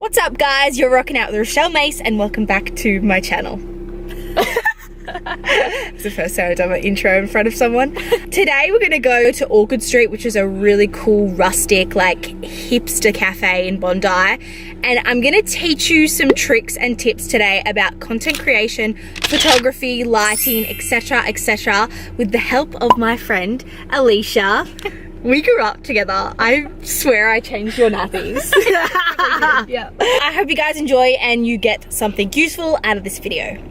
What's up guys, you're rocking out with Rochelle Mace and welcome back to my channel. It's the first time I've done my intro in front of someone. Today we're going to go to Orchard Street, which is a really cool rustic like hipster cafe in Bondi, and I'm going to teach you some tricks and tips today about content creation, photography, lighting, etc, with the help of my friend Alicia. We grew up together. I swear I changed your nappies. Yeah. I hope you guys enjoy and you get something useful out of this video.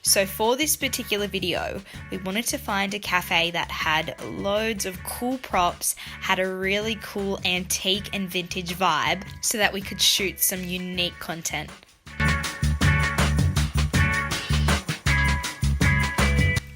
So for this particular video, we wanted to find a cafe that had loads of cool props, had a really cool antique and vintage vibe, so that we could shoot some unique content.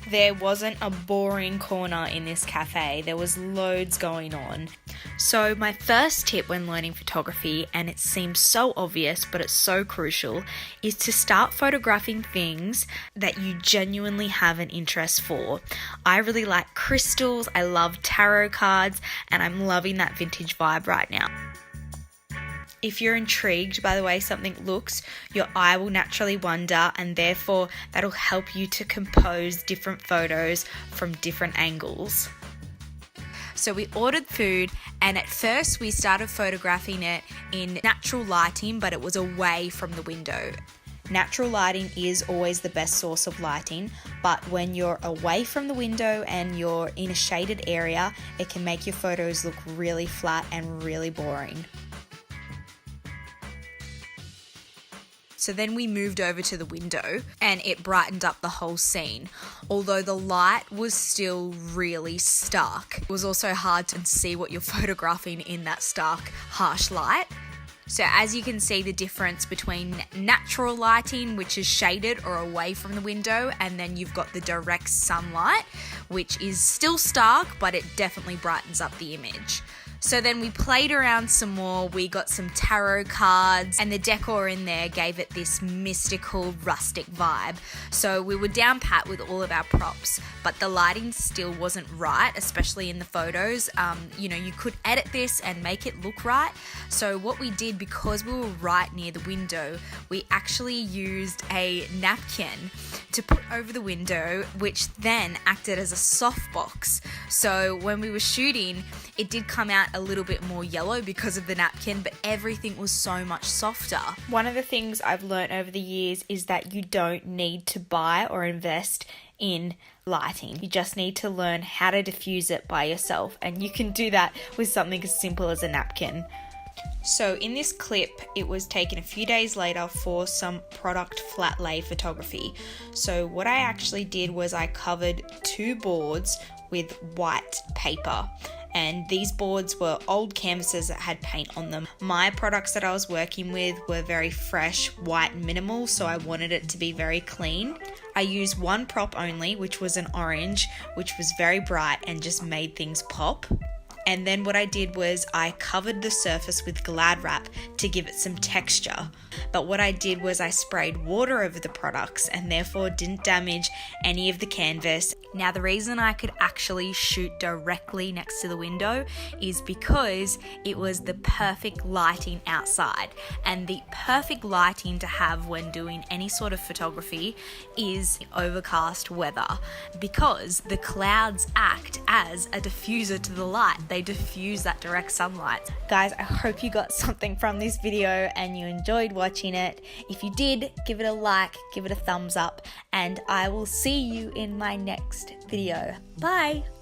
There wasn't a boring corner in this cafe, there was loads going on. So my first tip when learning photography, and it seems so obvious but it's so crucial, is to start photographing things that you genuinely have an interest for. I really like crystals, I love tarot cards, and I'm loving that vintage vibe right now. If you're intrigued by the way something looks, your eye will naturally wander, and therefore that'll help you to compose different photos from different angles. So we ordered food, and at first we started photographing it in natural lighting, but it was away from the window. Natural lighting is always the best source of lighting, but when you're away from the window and you're in a shaded area, it can make your photos look really flat and really boring. So then we moved over to the window and it brightened up the whole scene. Although the light was still really stark, it was also hard to see what you're photographing in that stark, harsh light. So as you can see the difference between natural lighting, which is shaded or away from the window, and then you've got the direct sunlight, which is still stark, but it definitely brightens up the image. So then we played around some more, we got some tarot cards, and the decor in there gave it this mystical, rustic vibe. So we were down pat with all of our props, but the lighting still wasn't right, especially in the photos. You could edit this and make it look right. So what we did, because we were right near the window, we actually used a napkin to put over the window, which then acted as a softbox. So when we were shooting, it did come out a little bit more yellow because of the napkin, but everything was so much softer. One of the things I've learned over the years is that you don't need to buy or invest in lighting. You just need to learn how to diffuse it by yourself, and you can do that with something as simple as a napkin. So in this clip, it was taken a few days later for some product flat lay photography. So what I actually did was I covered 2 boards with white paper. And these boards were old canvases that had paint on them. My products that I was working with were very fresh, white, minimal, so I wanted it to be very clean. I used one prop only, which was an orange, which was very bright and just made things pop. And then what I did was I covered the surface with Glad wrap to give it some texture. But what I did was I sprayed water over the products and therefore didn't damage any of the canvas. Now the reason I could actually shoot directly next to the window is because it was the perfect lighting outside. And the perfect lighting to have when doing any sort of photography is overcast weather, because the clouds act as a diffuser to the light. They diffuse that direct sunlight. Guys, I hope you got something from this video and you enjoyed watching it. If you did, give it a like, give it a thumbs up, and I will see you in my next video. Bye!